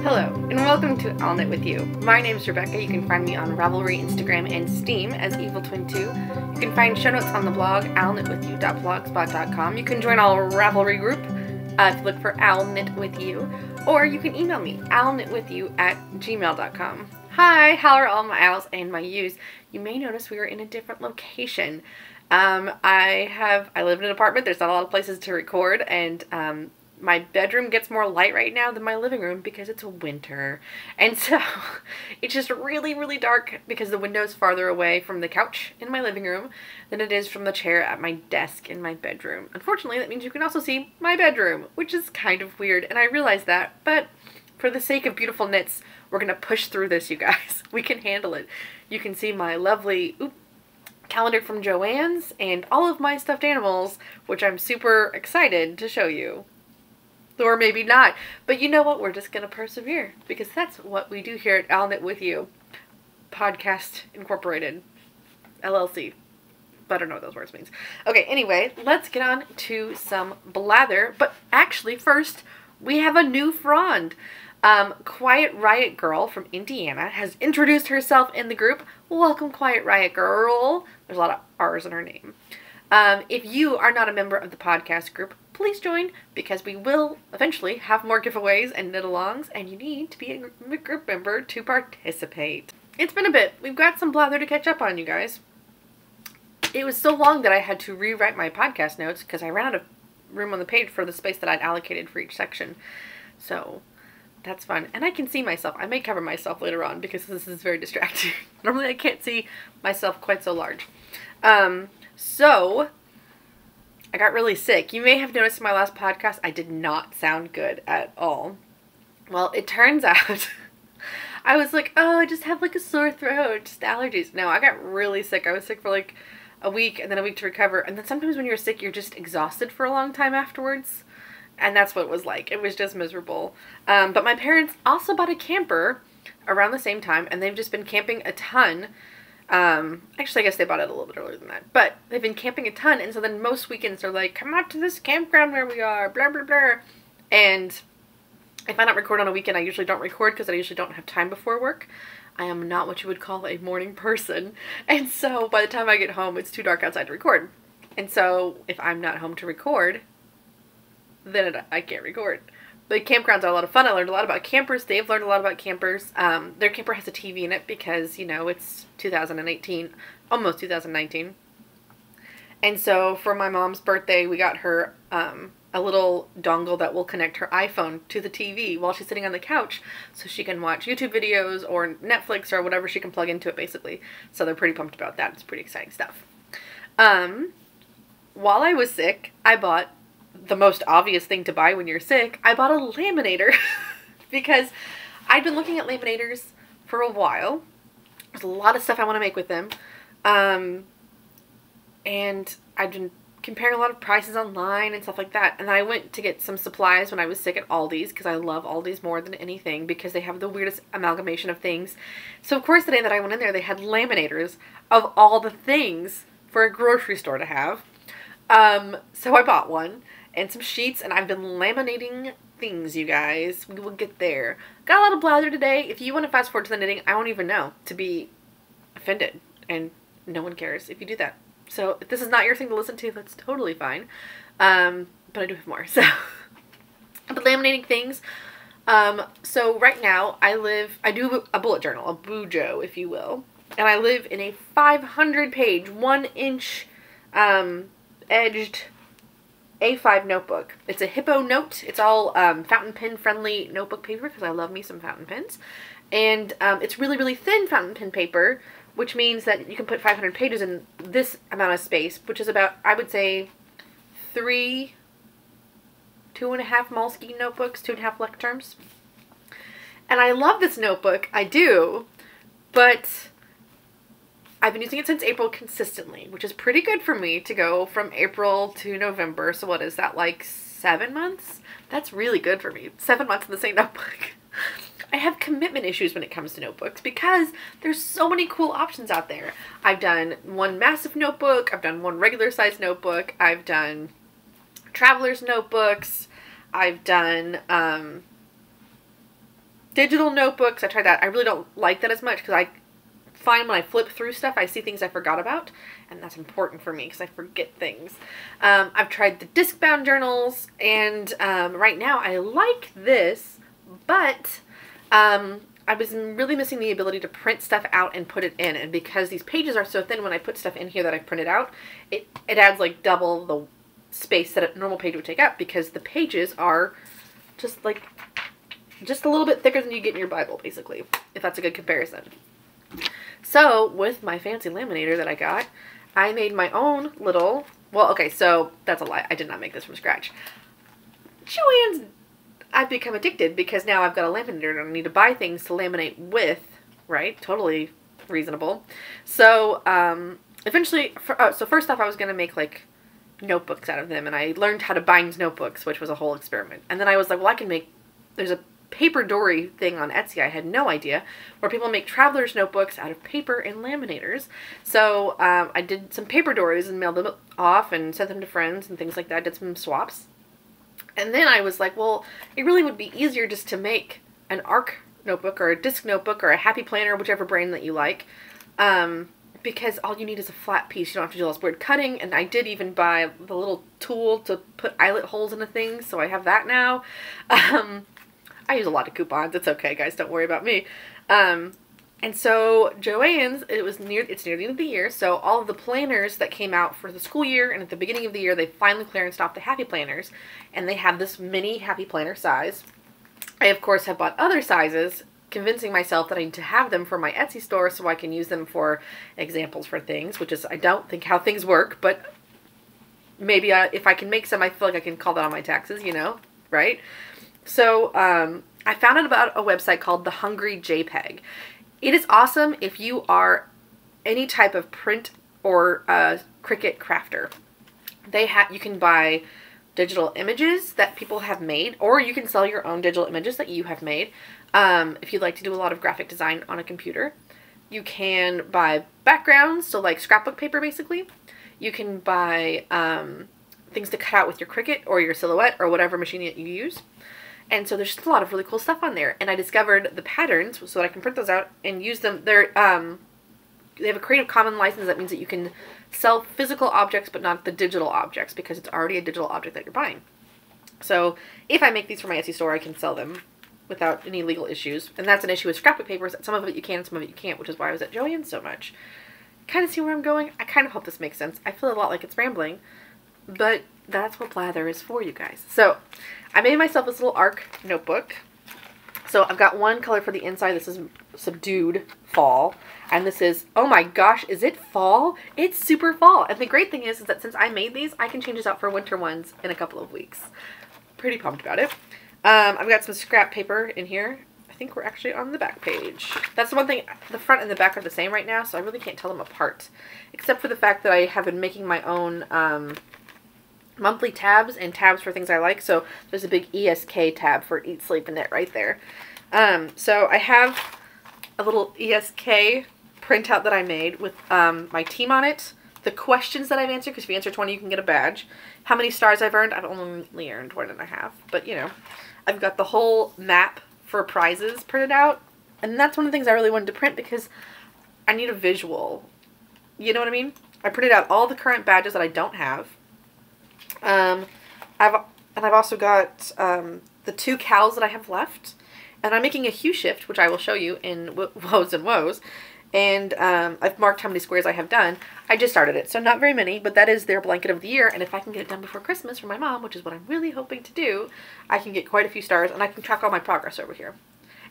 Hello, and welcome to I'll Knit With You. My name is Rebecca. You can find me on Ravelry, Instagram, and Steam as EvilTwin2. You can find show notes on the blog, owlknitwithyou.blogspot.com. You can join our Ravelry group if you look for I'll Knit With You, or you can email me, owlknitwithyou@gmail.com. Hi, how are all my owls and my yous? You may notice we are in a different location. I live in an apartment. There's not a lot of places to record, and my bedroom gets more light right now than my living room because it's winter. And so it's just really, really dark because the window's farther away from the couch in my living room than it is from the chair at my desk in my bedroom. Unfortunately, that means you can also see my bedroom, which is kind of weird, and I realize that, but for the sake of beautiful knits, we're gonna push through this, you guys. We can handle it. You can see my lovely calendar from Joann's and all of my stuffed animals, which I'm super excited to show you. Or maybe not. But you know what? We're just going to persevere because that's what we do here at I'll Knit With You. Podcast Incorporated. LLC. I don't know what those words means. Okay, anyway, let's get on to some blather. But actually, first, we have a new friend. Quiet Riot Girl from Indiana has introduced herself in the group. Welcome, Quiet Riot Girl. There's a lot of R's in her name. If you are not a member of the podcast group, please join because we will eventually have more giveaways and knit-alongs, and you need to be a group member to participate. It's been a bit. We've got some blather to catch up on, you guys. It was so long that I had to rewrite my podcast notes because I ran out of room on the page for the space that I'd allocated for each section. So that's fun. And I can see myself. I may cover myself later on because this is very distracting. Normally I can't see myself quite so large. So I got really sick. You may have noticed in my last podcast I did not sound good at all. Well, it turns out I was like, oh, I just have like a sore throat, just allergies. No, I got really sick. I was sick for like a week and then a week to recover. And then sometimes when you're sick, you're just exhausted for a long time afterwards. And that's what it was like. It was just miserable. But my parents also bought a camper around the same time, and they've just been camping a ton. Actually, I guess they bought it a little bit earlier than that, but they've been camping a ton, and so then most weekends they're like, come out to this campground where we are, blah, blah, blah. And if I don't record on a weekend, I usually don't record because I usually don't have time before work. I am not what you would call a morning person, and so by the time I get home, it's too dark outside to record. And so if I'm not home to record, then I can't record. The campgrounds are a lot of fun. I learned a lot about campers. They've learned a lot about campers. Their camper has a TV in it because, you know, it's 2018, almost 2019. And so for my mom's birthday, we got her a little dongle that will connect her iPhone to the TV while she's sitting on the couch so she can watch YouTube videos or Netflix or whatever she can plug into it, basically. So they're pretty pumped about that. It's pretty exciting stuff. While I was sick, I bought the most obvious thing to buy when you're sick. I bought a laminator because I'd been looking at laminators for a while. There's a lot of stuff I want to make with them. And I've been comparing a lot of prices online and stuff like that. And I went to get some supplies when I was sick at Aldi's because I love Aldi's more than anything because they have the weirdest amalgamation of things. So of course the day that I went in there, they had laminators of all the things for a grocery store to have. So I bought one. And some sheets, and I've been laminating things, you guys. We will get there. Got a lot of blather today. If you want to fast forward to the knitting, I won't even know to be offended. And no one cares if you do that. So if this is not your thing to listen to, that's totally fine. But I do have more. So I've been laminating things. So right now, I do a bullet journal, a bujo, if you will. And I live in a 500-page, 1-inch edged A5 notebook. It's a Hippo note. It's all fountain pen friendly notebook paper because I love me some fountain pens. And it's really, really thin fountain pen paper, which means that you can put 500 pages in this amount of space, which is about, I would say, 2.5 Moleskine notebooks, 2.5 Lecterms. And I love this notebook. I do. But I've been using it since April consistently, which is pretty good for me to go from April to November. So what is that, like 7 months? That's really good for me. 7 months in the same notebook. I have commitment issues when it comes to notebooks because there's so many cool options out there. I've done one massive notebook. I've done one regular size notebook. I've done traveler's notebooks. I've done Digital notebooks, I tried that. I really don't like that as much because I find when I flip through stuff, I see things I forgot about, and that's important for me because I forget things. I've tried the disc-bound journals, and right now I like this, but I was really missing the ability to print stuff out and put it in, and because these pages are so thin, when I put stuff in here that I printed out, it adds like double the space that a normal page would take up because the pages are just a little bit thicker than you get in your Bible, basically, if that's a good comparison. So, with my fancy laminator that I got, I made my own little, well, okay, so that's a lie. I did not make this from scratch. Joann's, I've become addicted because now I've got a laminator and I need to buy things to laminate with, right? Totally reasonable. So, eventually, so first off, I was going to make, like, notebooks out of them, and I learned how to bind notebooks, which was a whole experiment. And then I was like, well, I can make, there's a paper dory thing on Etsy, I had no idea, where people make traveler's notebooks out of paper and laminators. So I did some paper dories and mailed them off and sent them to friends and things like that, did some swaps. And then I was like, well, it really would be easier just to make an ARC notebook or a disc notebook or a happy planner, whichever brand that you like, because all you need is a flat piece. You don't have to do all this weird cutting, and I did even buy the little tool to put eyelet holes into things, so I have that now. I use a lot of coupons. It's okay, guys. Don't worry about me. And so Joann's, it's near the end of the year, so all of the planners that came out for the school year and at the beginning of the year, they finally clearanced off the Happy Planners, and they have this mini Happy Planner size. I, of course, have bought other sizes, convincing myself that I need to have them for my Etsy store so I can use them for examples for things, which is, I don't think, how things work, but maybe if I can make some, I feel like I can call that on my taxes, you know, right? So, I found out about a website called The Hungry JPEG. It is awesome if you are any type of print or Cricut crafter. You can buy digital images that people have made, or you can sell your own digital images that you have made. If you'd like to do a lot of graphic design on a computer. You can buy backgrounds, so like scrapbook paper basically. You can buy things to cut out with your Cricut or your Silhouette or whatever machine that you use. And so there's just a lot of really cool stuff on there. And I discovered the patterns so that I can print those out and use them. They have a Creative Commons license. That means that you can sell physical objects but not the digital objects because it's already a digital object that you're buying. So if I make these for my Etsy store, I can sell them without any legal issues. And that's an issue with scrapbook papers. Some of it you can, some of it you can't, which is why I was at Joann's so much. Kind of see where I'm going? I kind of hope this makes sense. I feel a lot like it's rambling, but that's what Blather is for, you guys. So I made myself this little ARC notebook. So I've got one color for the inside. This is Subdued Fall. And this is, oh my gosh, is it fall? It's super fall. And the great thing is that since I made these, I can change this out for winter ones in a couple of weeks. Pretty pumped about it. I've got some scrap paper in here. I think we're actually on the back page. That's the one thing, the front and the back are the same right now, so I really can't tell them apart. Except for the fact that I have been making my own monthly tabs and tabs for things I like. So there's a big ESK tab for Eat, Sleep, and Knit right there. So I have a little ESK printout that I made with my team on it. The questions that I've answered, because if you answer 20, you can get a badge. How many stars I've earned? I've only earned 1.5. But, you know, I've got the whole map for prizes printed out. And that's one of the things I really wanted to print because I need a visual. You know what I mean? I printed out all the current badges that I don't have. I've also got the 2 cows that I have left. And I'm making a hue shift, which I will show you in Woes and Woes. And I've marked how many squares I have done. I just started it, so not very many, but that is their blanket of the year. And if I can get it done before Christmas for my mom, which is what I'm really hoping to do, I can get quite a few stars, and I can track all my progress over here.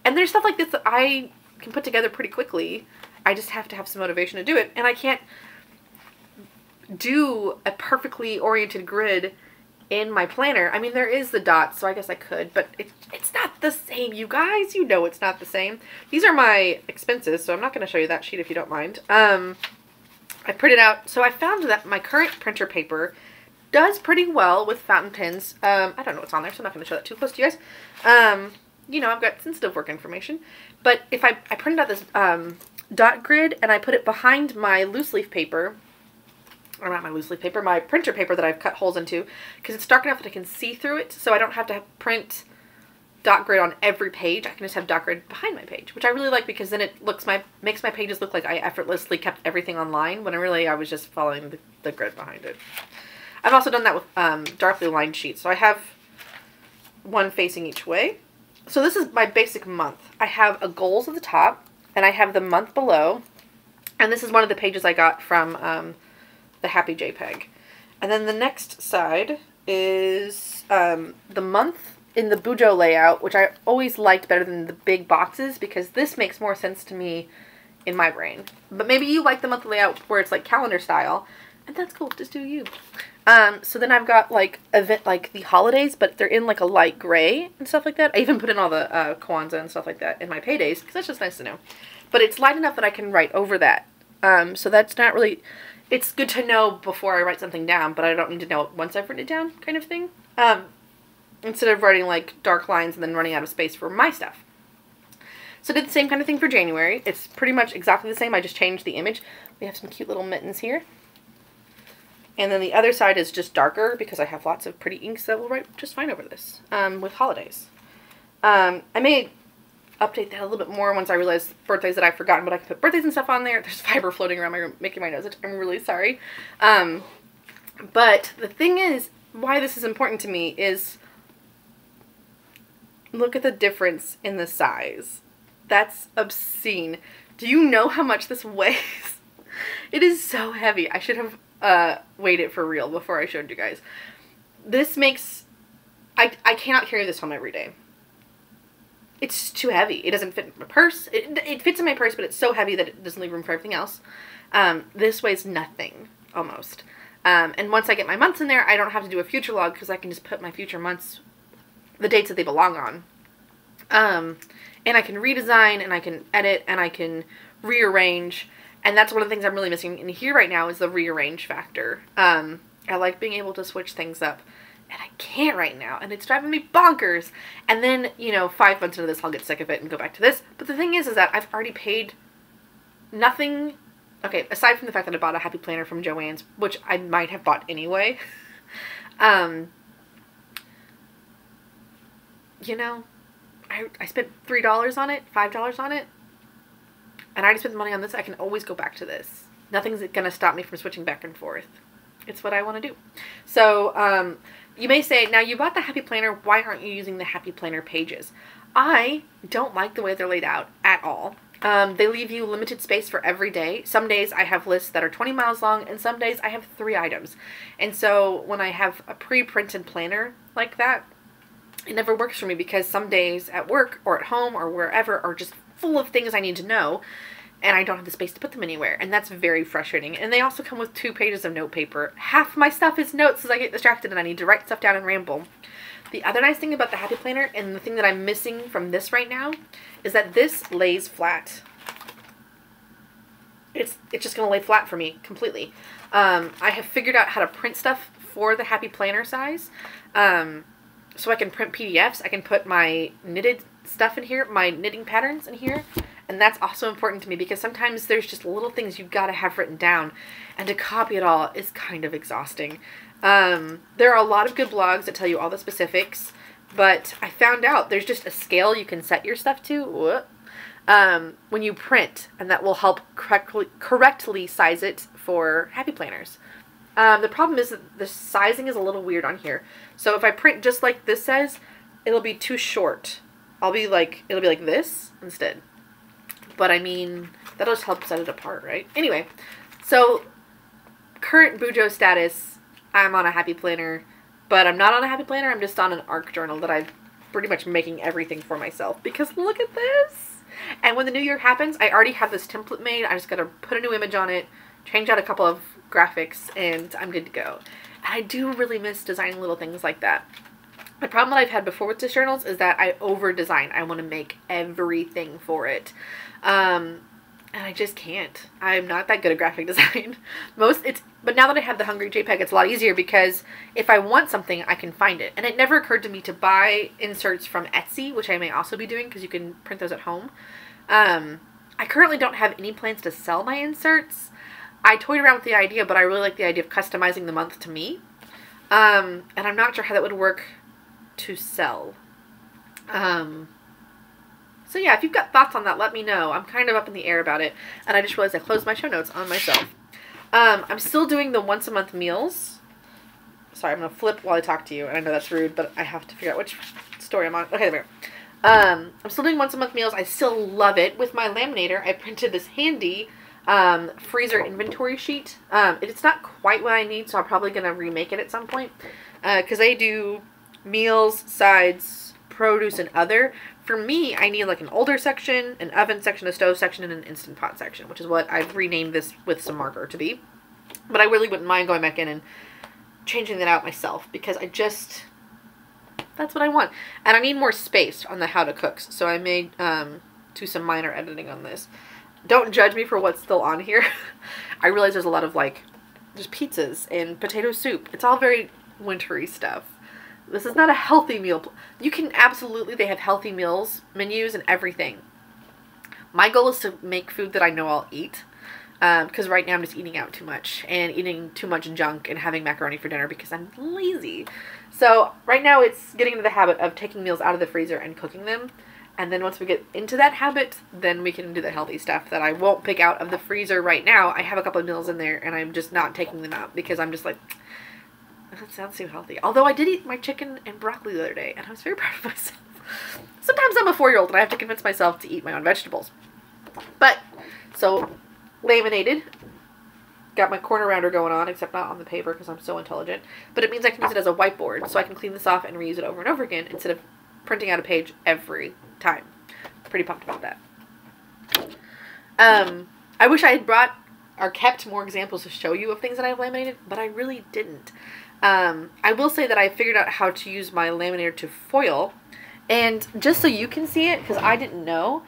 And there's stuff like this that I can put together pretty quickly. I just have to have some motivation to do it. And I can't do a perfectly oriented grid in my planner. I mean, there is the dots, so I guess I could, but it's not the same, you guys. You know it's not the same. These are my expenses, so I'm not going to show you that sheet if you don't mind. I printed out, so I found that my current printer paper does pretty well with fountain pens. I don't know what's on there, so I'm not going to show that too close to you guys. You know, I've got sensitive work information, but if I printed out this dot grid and I put it behind my loose leaf paper, or not my loose leaf paper, my printer paper that I've cut holes into, because it's dark enough that I can see through it, so I don't have to print dot grid on every page, I can just have dot grid behind my page, which I really like because then it makes my pages look like I effortlessly kept everything online when really I was just following the grid behind it. I've also done that with darkly lined sheets. So I have one facing each way. So this is my basic month. I have a goals at the top, and I have the month below. And this is one of the pages I got from the Happy JPEG. And then the next side is the month in the Bujo layout, which I always liked better than the big boxes because this makes more sense to me in my brain. But maybe you like the month layout where it's like calendar style, and that's cool. Just do you. So then I've got like the holidays, but they're in like a light gray and stuff like that. I even put in all the Kwanzaa and stuff like that in my paydays because that's just nice to know. But it's light enough that I can write over that. So that's not really. It's good to know before I write something down, but I don't need to know it once I've written it down, kind of thing. Instead of writing like dark lines and then running out of space for my stuff. So I did the same kind of thing for January. It's pretty much exactly the same. I just changed the image. We have some cute little mittens here. And then the other side is just darker because I have lots of pretty inks that will write just fine over this with holidays. I may update that a little bit more once I realize birthdays that I've forgotten, but I can put birthdays and stuff on there. There's fiber floating around my room making my nose itch. I'm really sorry. But the thing is, why this is important to me is look at the difference in the size. That's obscene. Do you know how much this weighs? It is so heavy. I should have weighed it for real before I showed you guys. This makes... I cannot carry this home every day. It's too heavy. It doesn't fit in my purse. It fits in my purse, but it's so heavy that it doesn't leave room for everything else. This weighs nothing, almost. And once I get my months in there, I don't have to do a future log because I can just put my future months, the dates that they belong on. And I can redesign, and I can edit, and I can rearrange. And that's one of the things I'm really missing in here right now is the rearrange factor. I like being able to switch things up. And I can't right now, and it's driving me bonkers. And then, you know, 5 months into this, I'll get sick of it and go back to this. But the thing is that I've already paid nothing. Okay, aside from the fact that I bought a Happy Planner from Joann's, which I might have bought anyway. You know, I spent $3 on it, $5 on it. And I already spent the money on this. I can always go back to this. Nothing's going to stop me from switching back and forth. It's what I want to do. So, you may say, now you bought the Happy Planner, why aren't you using the Happy Planner pages? I don't like the way they're laid out at all. They leave you limited space for every day. Some days I have lists that are 20 miles long, and some days I have 3 items. And so when I have a pre-printed planner like that, it never works for me because some days at work or at home or wherever are just full of things I need to know, and I don't have the space to put them anywhere, and that's very frustrating. And they also come with 2 pages of note paper. Half my stuff is notes as I get distracted and I need to write stuff down and ramble. The other nice thing about the Happy Planner, and the thing that I'm missing from this right now, is that this lays flat. It's just going to lay flat for me completely. I have figured out how to print stuff for the Happy Planner size. So I can print PDFs. I can put my knitted stuff in here, my knitting patterns in here. And that's also important to me because sometimes there's just little things you've got to have written down. And to copy it all is kind of exhausting. There are a lot of good blogs that tell you all the specifics. But I found out there's just a scale you can set your stuff to when you print. And that will help correctly size it for Happy Planners. The problem is that the sizing is a little weird on here. So if I print just like this says, it'll be too short. It'll be like this instead. But I mean, that'll just help set it apart, right? Anyway, so current Bujo status, I'm on a Happy Planner, but I'm not on a Happy Planner. I'm just on an ARC journal that I'm pretty much making everything for myself because look at this. And when the new year happens, I already have this template made. I just got to put a new image on it, change out a couple of graphics, and I'm good to go. And I do really miss designing little things like that. The problem that I've had before with this journals is that I over-design. I want to make everything for it. And I just can't. I'm not that good at graphic design. But now that I have the Hungry JPEG, it's a lot easier because if I want something, I can find it. And it never occurred to me to buy inserts from Etsy, which I may also be doing because you can print those at home. I currently don't have any plans to sell my inserts. I toyed around with the idea, but I really like the idea of customizing the month to me. And I'm not sure how that would work to sell. So yeah, if you've got thoughts on that, let me know. I'm kind of up in the air about it. And I just realized I closed my show notes on myself. I'm still doing the once a month meals. Sorry, I'm going to flip while I talk to you. And I know that's rude, but I have to figure out which story I'm on. Okay, there we go. I'm still doing once a month meals. I still love it. With my laminator, I printed this handy freezer inventory sheet. It's not quite what I need, so I'm probably going to remake it at some point. Because I do meals, sides, produce, and other. For me, I need like an older section, an oven section, a stove section, and an Instant Pot section, which is what I've renamed this with some marker to be. But I really wouldn't mind going back in and changing that out myself, because that's what I want. And I need more space on the how to cooks, so I made do some minor editing on this. Don't judge me for what's still on here. I realize there's a lot of there's pizzas and potato soup. It's all very wintry stuff. This is not a healthy meal. You can absolutely, they have healthy meals, menus, and everything. My goal is to make food that I know I'll eat. Because right now I'm just eating out too much. And eating too much junk and having macaroni for dinner because I'm lazy. So right now it's getting into the habit of taking meals out of the freezer and cooking them. And then once we get into that habit, then we can do the healthy stuff that I won't pick out of the freezer right now. I have a couple of meals in there and I'm just not taking them out because I'm just like, that sounds too healthy. Although I did eat my chicken and broccoli the other day, and I was very proud of myself. Sometimes I'm a 4-year-old and I have to convince myself to eat my own vegetables. But, so, laminated. Got my corner rounder going on, except not on the paper because I'm so intelligent. But it means I can use it as a whiteboard, so I can clean this off and reuse it over and over again instead of printing out a page every time. Pretty pumped about that. I wish I had brought or kept more examples to show you of things that I've laminated, but I really didn't. I will say that I figured out how to use my laminator to foil, and just so you can see it, because I didn't know,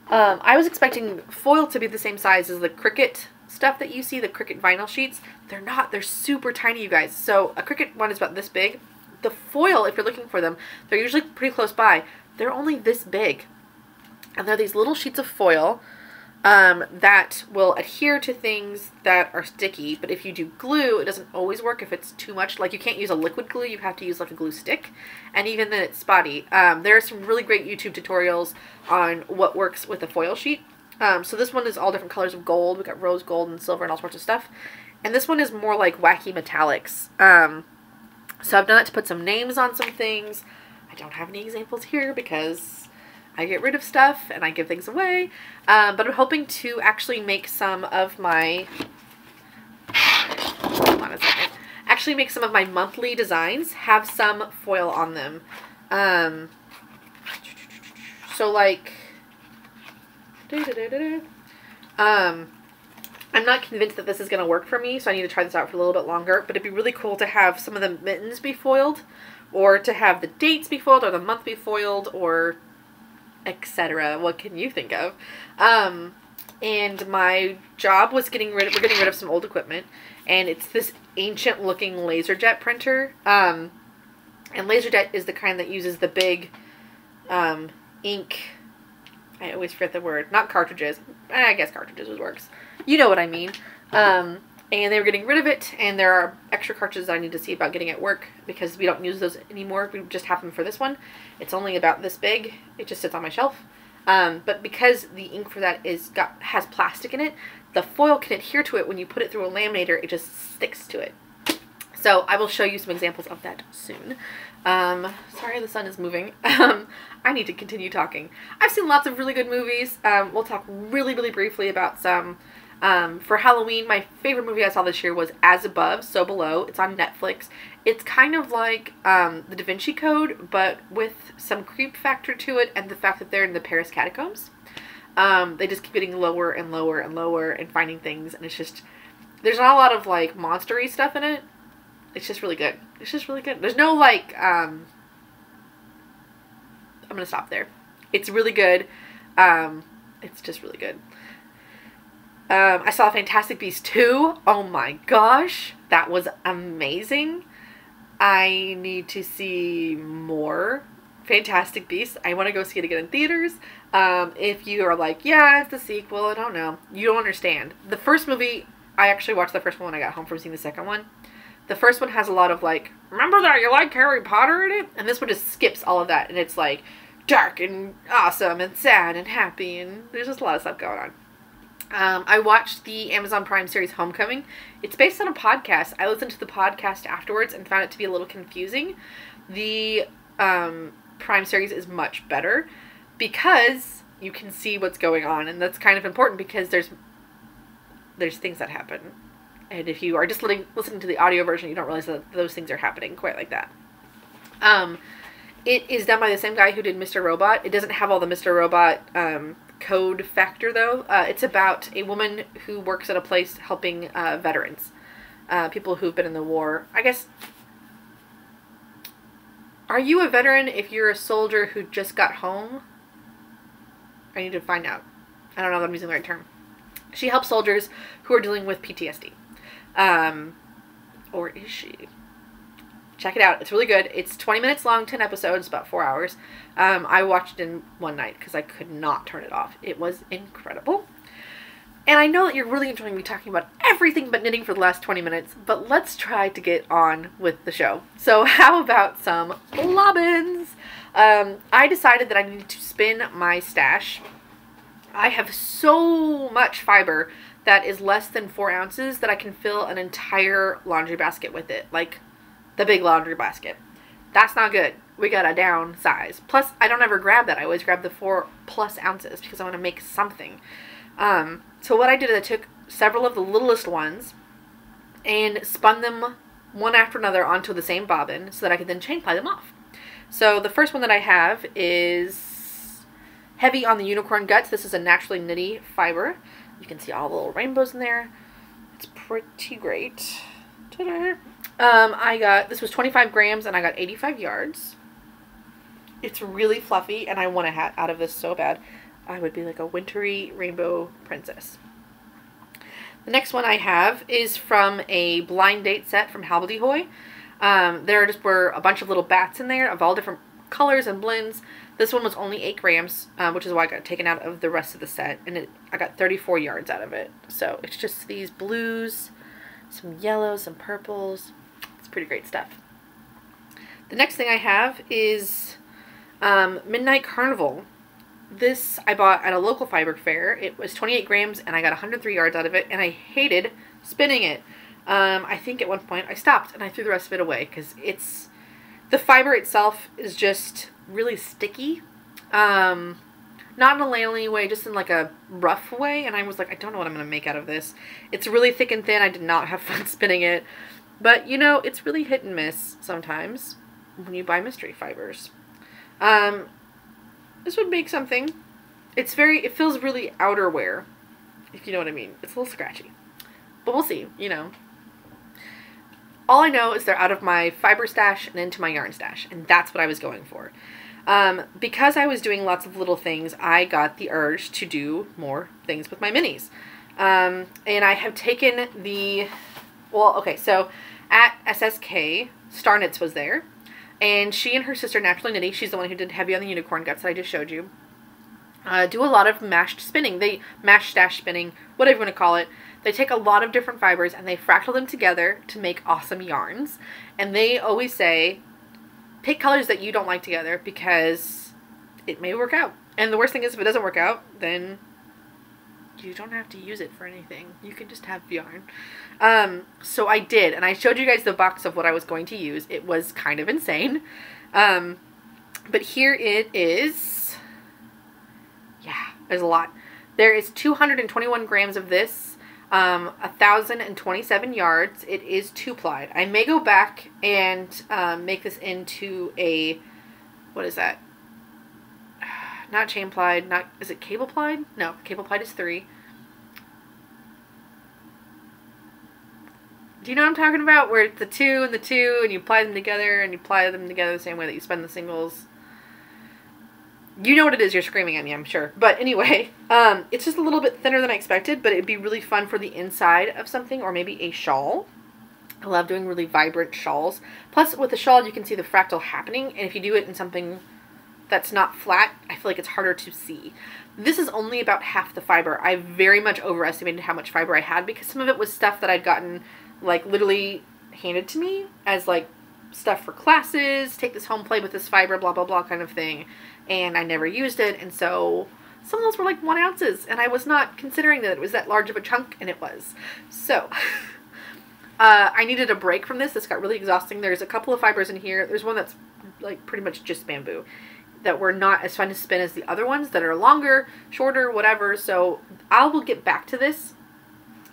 I was expecting foil to be the same size as the Cricut stuff that you see, the Cricut vinyl sheets. They're not. They're super tiny, you guys. So a Cricut one is about this big. The foil, if you're looking for them, they're usually pretty close by. They're only this big, and they're these little sheets of foil that will adhere to things that are sticky, but if you do glue, it doesn't always work if it's too much. Like, you can't use a liquid glue, you have to use like a glue stick, and even then it's spotty. There are some really great YouTube tutorials on what works with a foil sheet. So this one is all different colors of gold. We've got rose gold and silver and all sorts of stuff. And this one is more like wacky metallics. So I've done that to put some names on some things. I don't have any examples here because I get rid of stuff and I give things away. But I'm hoping to actually make some of my, hold on a second, actually make some of my monthly designs have some foil on them. So like, I'm not convinced that this is going to work for me, so I need to try this out for a little bit longer, but it'd be really cool to have some of the mittens be foiled, or to have the dates be foiled, or the month be foiled, or etc. What can you think of? And my job was we're getting rid of some old equipment, and it's this ancient looking LaserJet printer, and LaserJet is the kind that uses the big, ink, I always forget the word, not cartridges, I guess cartridges works, you know what I mean. And they were getting rid of it, and there are extra cartridges that I need to see about getting at work, because we don't use those anymore. We just have them for this one. It's only about this big. It just sits on my shelf. But because the ink for that has plastic in it, the foil can adhere to it. When you put it through a laminator, it just sticks to it. So I will show you some examples of that soon. Sorry, the sun is moving. I need to continue talking. I've seen lots of really good movies. We'll talk really, really briefly about some. For Halloween, my favorite movie I saw this year was As Above, So Below. It's on Netflix. It's kind of like The Da Vinci Code, but with some creep factor to it, and the fact that they're in the Paris catacombs. They just keep getting lower and lower and lower and finding things, and it's just, there's not a lot of like monster-y stuff in it. It's just really good. It's just really good. There's no like, I'm gonna stop there. It's really good. It's just really good. I saw Fantastic Beasts 2. Oh my gosh, that was amazing. I need to see more Fantastic Beasts. I want to go see it again in theaters. If you are like, yeah, it's the sequel, I don't know, you don't understand. The first movie, I actually watched the first one when I got home from seeing the second one. The first one has a lot of like, remember that you like Harry Potter in it? And this one just skips all of that, and it's like dark and awesome and sad and happy, and there's just a lot of stuff going on. I watched the Amazon Prime series Homecoming. It's based on a podcast. I listened to the podcast afterwards and found it to be a little confusing. The Prime series is much better because you can see what's going on, and that's kind of important because there's things that happen. And if you are just listening to the audio version, you don't realize that those things are happening quite like that. It is done by the same guy who did Mr. Robot. It doesn't have all the Mr. Robot code factor, though. It's about a woman who works at a place helping veterans. People who've been in the war. I guess... Are you a veteran if you're a soldier who just got home? I need to find out. I don't know if I'm using the right term. She helps soldiers who are dealing with PTSD. Or is she? Check it out. It's really good. It's 20 minutes long, 10 episodes, about 4 hours. I watched it in one night because I could not turn it off. It was incredible. And I know that you're really enjoying me talking about everything but knitting for the last 20 minutes, but let's try to get on with the show. So how about some bobbins? I decided that I needed to spin my stash. I have so much fiber that is less than 4 ounces that I can fill an entire laundry basket with it. Like the big laundry basket. That's not good. We gotta downsize. Plus, I don't ever grab that. I always grab the 4+ ounces because I want to make something. So what I did is I took several of the littlest ones and spun them one after another onto the same bobbin so that I could then chain ply them off. So the first one that I have is heavy on the unicorn guts. This is a naturally knitty fiber. You can see all the little rainbows in there. It's pretty great. Ta-da. This was 25 grams and I got 85 yards. It's really fluffy and I want a hat out of this so bad. I would be like a wintry rainbow princess. The next one I have is from a blind date set from Hobbledehoy. There just were a bunch of little bats in there of all different colors and blends. This one was only 8 grams, which is why I got taken out of the rest of the set. And I got 34 yards out of it. So it's just these blues, some yellows, some purples. It's pretty great stuff. The next thing I have is Midnight Carnival. This I bought at a local fiber fair. It was 28 grams and I got 103 yards out of it, and I hated spinning it. I think at one point I stopped and I threw the rest of it away because the fiber itself is just really sticky. Not in a layering way, just in like a rough way, and I was like, I don't know what I'm going to make out of this. It's really thick and thin. I did not have fun spinning it. But, you know, it's really hit and miss sometimes when you buy mystery fibers. This would make something. It feels really outerwear, if you know what I mean. It's a little scratchy. But we'll see, you know. All I know is they're out of my fiber stash and into my yarn stash, and that's what I was going for. Because I was doing lots of little things, I got the urge to do more things with my minis. And I have taken so at SSK, Star Knits was there. And she and her sister, Naturally Knitty, she's the one who did heavy on the unicorn guts that I just showed you, do a lot of mashed spinning. Mashed stash spinning, whatever you want to call it. They take a lot of different fibers and they fractal them together to make awesome yarns. And they always say, pick colors that you don't like together because it may work out. And the worst thing is if it doesn't work out, then you don't have to use it for anything. You can just have yarn. So I did, and I showed you guys the box of what I was going to use. It was kind of insane. But here it is. Yeah, there's a lot. There is 221 grams of this, 1,027 yards. It is 2-plied. I may go back and make this into a, what is that? Not chain plied, is it cable plied? No, cable plied is 3. Do you know what I'm talking about? Where it's the 2 and the 2 and you ply them together and you ply them together the same way that you spin the singles. You know what it is, you're screaming at me, I'm sure. But anyway, it's just a little bit thinner than I expected, but it'd be really fun for the inside of something or maybe a shawl. I love doing really vibrant shawls. Plus, with the shawl, you can see the fractal happening, and if you do it in something that's not flat, I feel like it's harder to see. This is only about half the fiber. I very much overestimated how much fiber I had because some of it was stuff that I'd gotten, like, literally handed to me as, like, stuff for classes, take this home, play with this fiber, blah, blah, blah kind of thing. and I never used it, and so some of those were like 1 ounces, and I was not considering that it was that large of a chunk, and it was. So, I needed a break from this. This got really exhausting. There's a couple of fibers in here. There's one that's like pretty much just bamboo that were not as fun to spin as the other ones that are longer, shorter, whatever. So I will get back to this.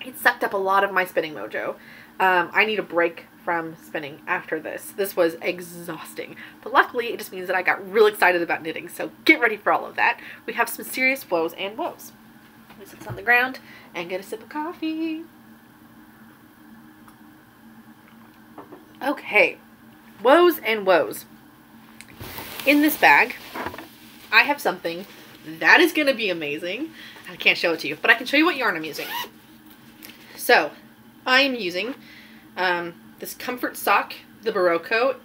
It sucked up a lot of my spinning mojo. I need a break from spinning after this. This was exhausting. But luckily, it just means that I got real excited about knitting. So get ready for all of that. We have some serious woes and woes. Let me sit this on the ground and get a sip of coffee. Okay. Woes and woes. In this bag, I have something that is going to be amazing. I can't show it to you, but I can show you what yarn I'm using. So, I am using this Comfort Sock, the Barocco,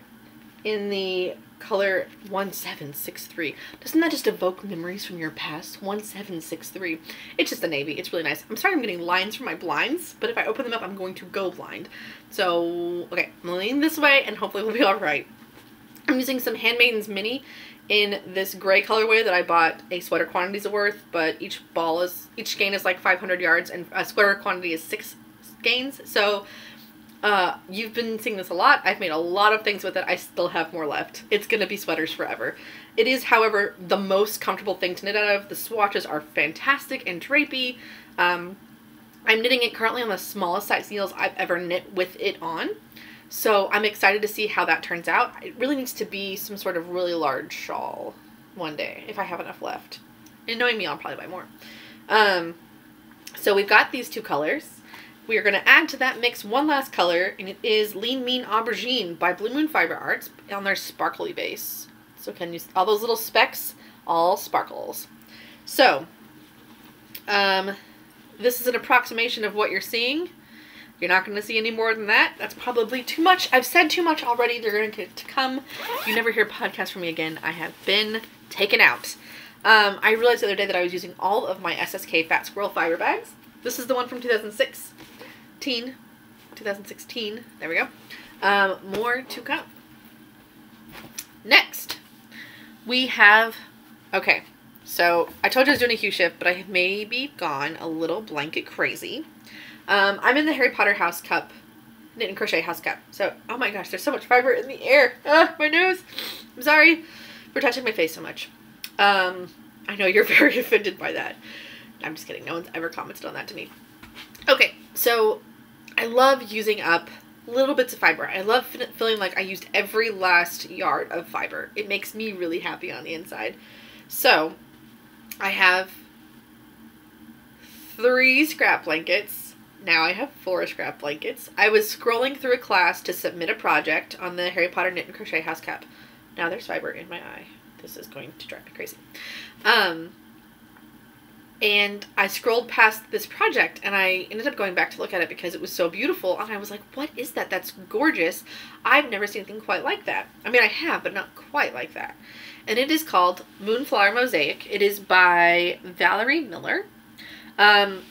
in the color 1763. Doesn't that just evoke memories from your past? 1763. It's just a navy. It's really nice. I'm sorry I'm getting lines from my blinds, but if I open them up, I'm going to go blind. So, okay, I'm going to lean this way, and hopefully we'll be alright. I'm using some Handmaidens Mini in this gray colorway that I bought a sweater quantities worth, but each skein is like 500 yards, and a sweater quantity is 6 skeins. So you've been seeing this a lot. I've made a lot of things with it. I still have more left. It's gonna be sweaters forever. It is, however, the most comfortable thing to knit out of. The swatches are fantastic and drapey. I'm knitting it currently on the smallest size needles I've ever knit with it on. So I'm excited to see how that turns out. It really needs to be some sort of really large shawl one day, if I have enough left. And knowing me, I'll probably buy more. So we've got these 2 colors. We are going to add to that mix one last color, and it is Lean Mean Aubergine by Blue Moon Fiber Arts on their sparkly base. So can you see all those little specks? All sparkles. So, this is an approximation of what you're seeing. You're not going to see any more than that. That's probably too much. I've said too much already. They're going to come. If you never hear a podcast from me again, I have been taken out. I realized the other day that I was using all of my SSK Fat Squirrel fiber bags. This is the one from 2016. There we go. More to come. Next, we have, okay, so I told you I was doing a hue shift, but I have maybe gone a little blanket crazy. I'm in the Harry Potter house cup, knit and crochet house cup. So, oh my gosh, there's so much fiber in the air. My nose. I'm sorry for touching my face so much. I know you're very offended by that. I'm just kidding. No one's ever commented on that to me. Okay, so I love using up little bits of fiber. I love feeling like I used every last yard of fiber. It makes me really happy on the inside. So, I have 3 scrap blankets. Now I have 4 scrap blankets. I was scrolling through a class to submit a project on the Harry Potter Knit and Crochet House Cup. Now there's fiber in my eye. This is going to drive me crazy. And I scrolled past this project, and I ended up going back to look at it because it was so beautiful, and I was like, what is that? That's gorgeous. I've never seen anything quite like that. I mean, I have, but not quite like that. And it is called Moonflower Mosaic. It is by Valerie Miller. And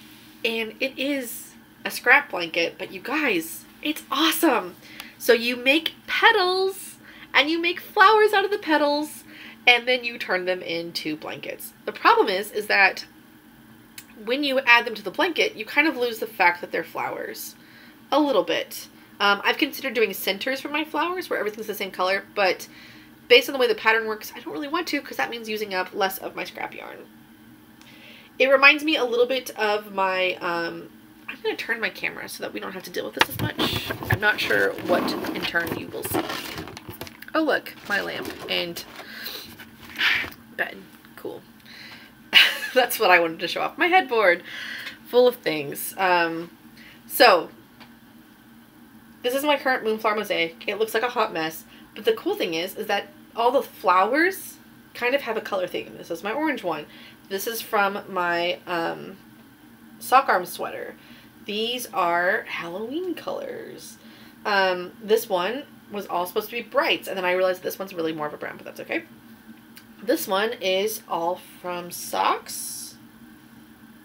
it is a scrap blanket, but you guys, it's awesome. So you make petals, and you make flowers out of the petals, and then you turn them into blankets. The problem is that when you add them to the blanket, you kind of lose the fact that they're flowers a little bit. I've considered doing centers for my flowers where everything's the same color, but based on the way the pattern works, I don't really want to because that means using up less of my scrap yarn. It reminds me a little bit of my, I'm going to turn my camera so that we don't have to deal with this as much. I'm not sure what in turn you will see. Oh look, my lamp and bed. Cool. That's what I wanted to show off. My headboard full of things. So this is my current Moonflower Mosaic. It looks like a hot mess, but the cool thing is that all the flowers kind of have a color theme. This is my orange one. This is from my sock arm sweater. These are Halloween colors. This one was all supposed to be brights, and then I realized this one's really more of a brown, but that's okay. This one is all from socks.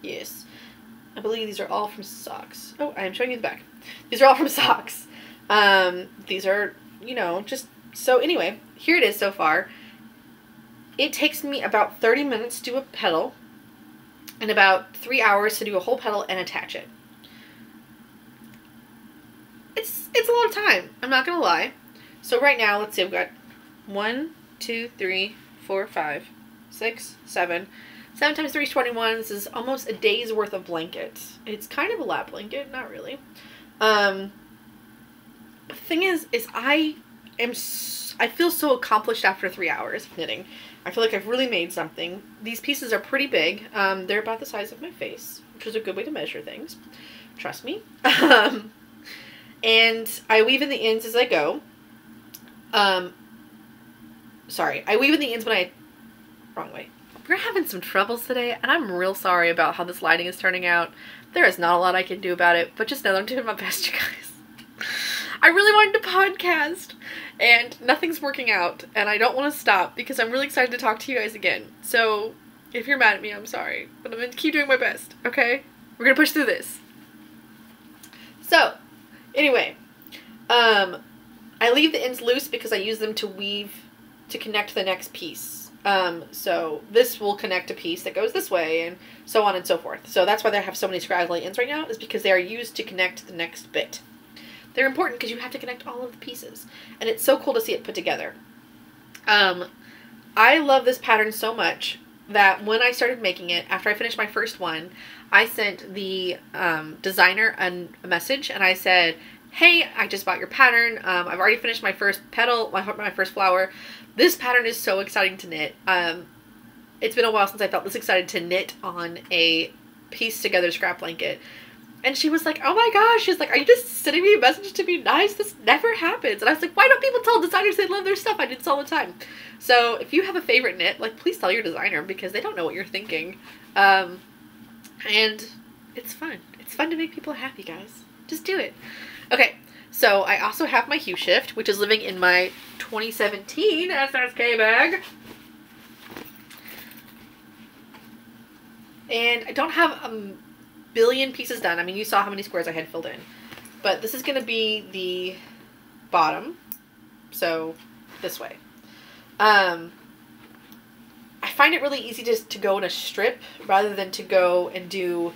Yes. I believe these are all from socks. Oh, I am showing you the back. These are all from socks. These are, you know, just, so anyway, here it is so far. it takes me about 30 minutes to do a petal and about 3 hours to do a whole petal and attach it. It's a lot of time, I'm not gonna lie. So right now, let's see, I've got 1, 2, 3, 4, 5, 6, 7. 7 times 3 is 21. This is almost a day's worth of blankets. It's kind of a lap blanket, not really. The thing is I feel so accomplished after 3 hours of knitting. I feel like I've really made something. These pieces are pretty big. They're about the size of my face, which is a good way to measure things. Trust me. And I weave in the ends as I go. Sorry, I weave in the ends when wrong way. We're having some troubles today, and I'm real sorry about how this lighting is turning out. There is not a lot I can do about it, but just know that I'm doing my best, you guys. I really wanted to podcast, and nothing's working out, and I don't want to stop because I'm really excited to talk to you guys again. So, if you're mad at me, I'm sorry, but I'm going to keep doing my best, okay? We're going to push through this. So, anyway, I leave the ends loose because I use them to weave to connect the next piece. So this will connect a piece that goes this way and so on and so forth. So that's why they have so many scraggly ends right now, is because they are used to connect the next bit. They're important because you have to connect all of the pieces, and it's so cool to see it put together. I love this pattern so much that when I started making it, after I finished my first one, I sent the designer a message, and I said, hey, I just bought your pattern. I've already finished my first petal, my first flower. This pattern is so exciting to knit. It's been a while since I felt this excited to knit on a piece together scrap blanket. And she was like, oh my gosh. She's like, are you just sending me a message to be nice? This never happens. And I was like, why don't people tell designers they love their stuff? I do this all the time. So if you have a favorite knit, like, please tell your designer, because they don't know what you're thinking. And it's fun. It's fun to make people happy, guys. Just do it. Okay, so I also have my Hue Shift, which is living in my 2017 SSK bag. And I don't have a billion pieces done. I mean, you saw how many squares I had filled in. But this is going to be the bottom. So, this way. I find it really easy just to go in a strip rather than to go and do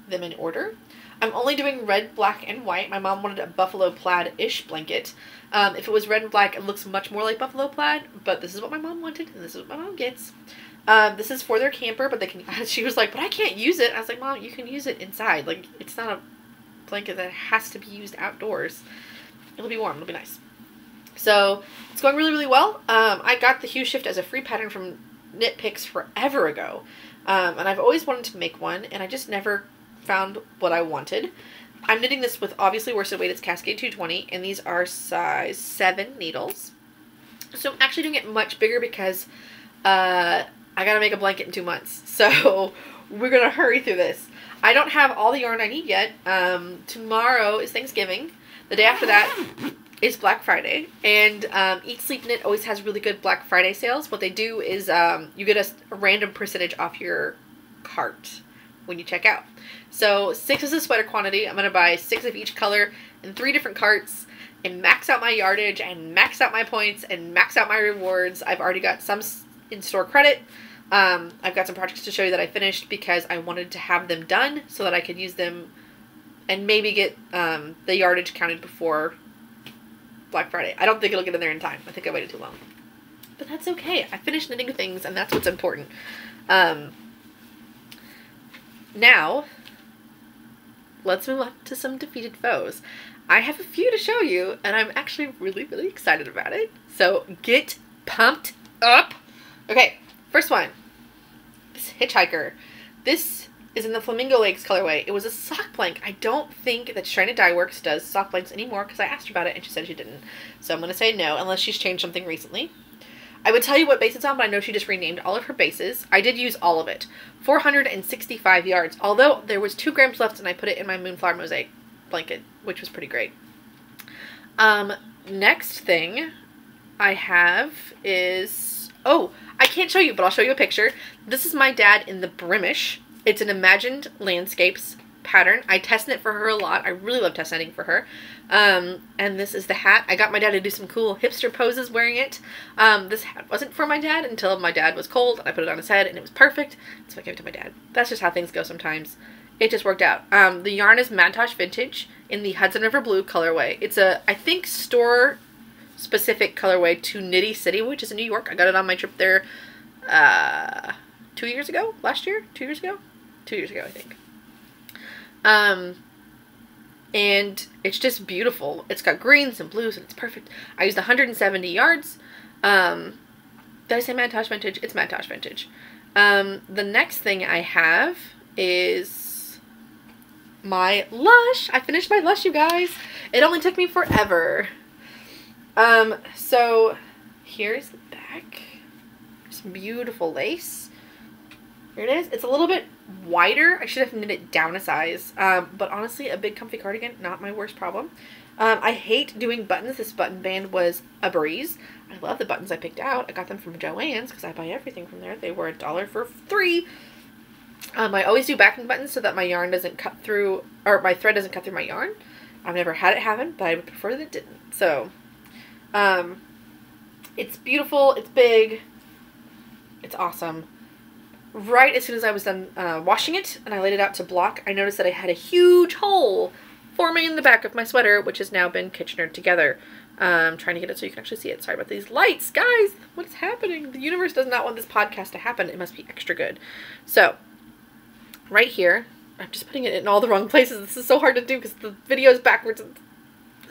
them in order. I'm only doing red, black, and white. My mom wanted a buffalo plaid-ish blanket. If it was red and black, it looks much more like buffalo plaid, but this is what my mom wanted, and this is what my mom gets. This is for their camper, but they can, she was like, but I can't use it. I was like, Mom, you can use it inside. Like, it's not a blanket that has to be used outdoors. It'll be warm. It'll be nice. So, it's going really, really well. I got the Hue Shift as a free pattern from Knit Picks forever ago. And I've always wanted to make one, and I just never found what I wanted. I'm knitting this with obviously worsted weight. It's Cascade 220, and these are size 7 needles. So I'm actually doing it much bigger because I gotta make a blanket in 2 months. So we're gonna hurry through this. I don't have all the yarn I need yet. Tomorrow is Thanksgiving. The day after that is Black Friday, and Eat Sleep Knit always has really good Black Friday sales. What they do is you get a random percentage off your cart when you check out. So 6 is a sweater quantity. I'm going to buy 6 of each color in 3 different carts and max out my yardage and max out my points and max out my rewards. I've already got some in-store credit. I've got some projects to show you that I finished because I wanted to have them done so that I could use them and maybe get the yardage counted before Black Friday. I don't think it'll get in there in time. I think I waited too long. But that's okay. I finished knitting things, and that's what's important. Now, let's move on to some defeated foes. I have a few to show you, and I'm actually really, really excited about it. So get pumped up. Okay, first one. This Hitchhiker. This is in the Flamingo Lakes colorway. It was a sock blank. I don't think that Shiny Dye Works does sock blanks anymore because I asked her about it and she said she didn't. So I'm going to say no unless she's changed something recently. I would tell you what base it's on, but I know she just renamed all of her bases. I did use all of it. 465 yards, although there was 2 grams left and I put it in my Moonflower Mosaic blanket, which was pretty great. Next thing I have is, oh, I can't show you, but I'll show you a picture. This is my dad in the Brimish. It's an Imagined Landscapes pattern. I test knit for her a lot. I really love test knitting for her. And this is the hat. I got my dad to do some cool hipster poses wearing it. This hat wasn't for my dad until my dad was cold, and I put it on his head, and it was perfect, so I gave it to my dad. That's just how things go sometimes. It just worked out. The yarn is Mantosh Vintage in the Hudson River Blue colorway. It's a, I think, store-specific colorway to Knitty City, which is in New York. I got it on my trip there 2 years ago? Last year? 2 years ago? 2 years ago, I think. And it's just beautiful. It's got greens and blues, and it's perfect. I used 170 yards. Did I say Mantosh Vintage? It's Mantosh Vintage. The next thing I have is my Lush. I finished my Lush, you guys. It only took me forever. So here's the back. Some beautiful lace. Here it is. It's a little bit wider. I should have knit it down a size. But honestly, a big comfy cardigan, not my worst problem. I hate doing buttons. This button band was a breeze. I love the buttons I picked out. I got them from Joann's because I buy everything from there. They were $1 for 3. I always do backing buttons so that my yarn doesn't cut through, or my thread doesn't cut through my yarn. I've never had it happen, but I would prefer that it didn't. So, it's beautiful. It's big. It's awesome. Right as soon as I was done washing it and I laid it out to block, I noticed that I had a huge hole forming in the back of my sweater, which has now been Kitchenered together. I'm trying to get it so you can actually see it. Sorry about these lights, guys. What is happening? The universe does not want this podcast to happen. It must be extra good. So, right here, I'm just putting it in all the wrong places. This is so hard to do because the video is backwards.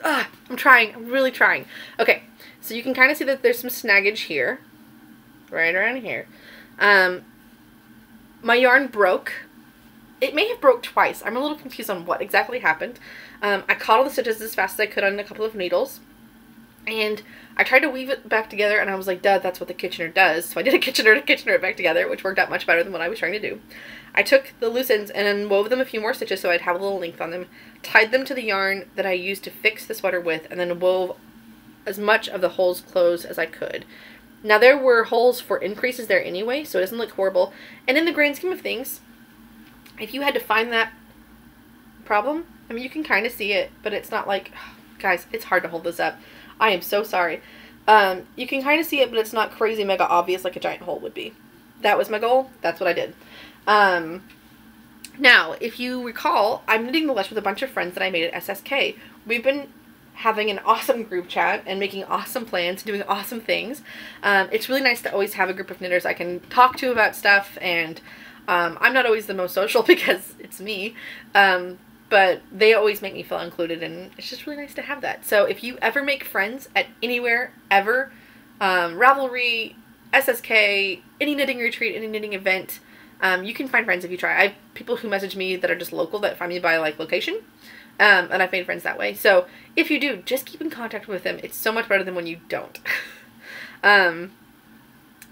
I'm trying. I'm really trying. Okay, so you can kind of see that there's some snaggage here. Right around here. My yarn broke. It may have broke twice. I'm a little confused on what exactly happened. I caught all the stitches as fast as I could on a couple of needles. And I tried to weave it back together, and I was like, duh, that's what the Kitchener does. So I did a Kitchener to Kitchener it back together, which worked out much better than what I was trying to do. I took the loose ends and then wove them a few more stitches so I'd have a little length on them, tied them to the yarn that I used to fix the sweater with, and then wove as much of the holes closed as I could. Now, there were holes for increases there anyway, so it doesn't look horrible. And in the grand scheme of things, if you had to find that problem, I mean, you can kind of see it, but it's not like, guys, it's hard to hold this up. I am so sorry. You can kind of see it, but it's not crazy mega obvious like a giant hole would be. That was my goal. That's what I did. Now, if you recall, I'm knitting the Lush with a bunch of friends that I made at SSK. We've been having an awesome group chat and making awesome plans, doing awesome things. It's really nice to always have a group of knitters I can talk to about stuff, and I'm not always the most social because it's me, but they always make me feel included, and it's just really nice to have that. So if you ever make friends at anywhere, ever, Ravelry, SSK, any knitting retreat, any knitting event, you can find friends if you try. I have people who message me that are just local that find me by like location. And I've made friends that way. So if you do, just keep in contact with them. It's so much better than when you don't.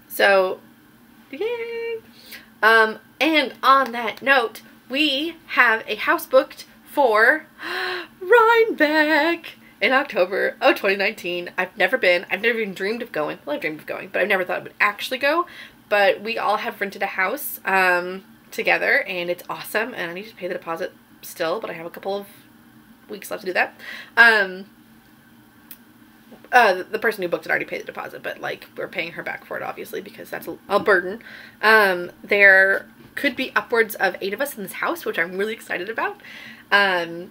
So, yay! And on that note, we have a house booked for Rhinebeck in October of 2019. I've never been. I've never even dreamed of going. Well, I've dreamed of going, but I've never thought I would actually go. But we all have rented a house together, and it's awesome. And I need to pay the deposit still, but I have a couple of weeks left to do that. The person who booked it already paid the deposit, but like we're paying her back for it obviously because that's a burden. There could be upwards of 8 of us in this house, which I'm really excited about. And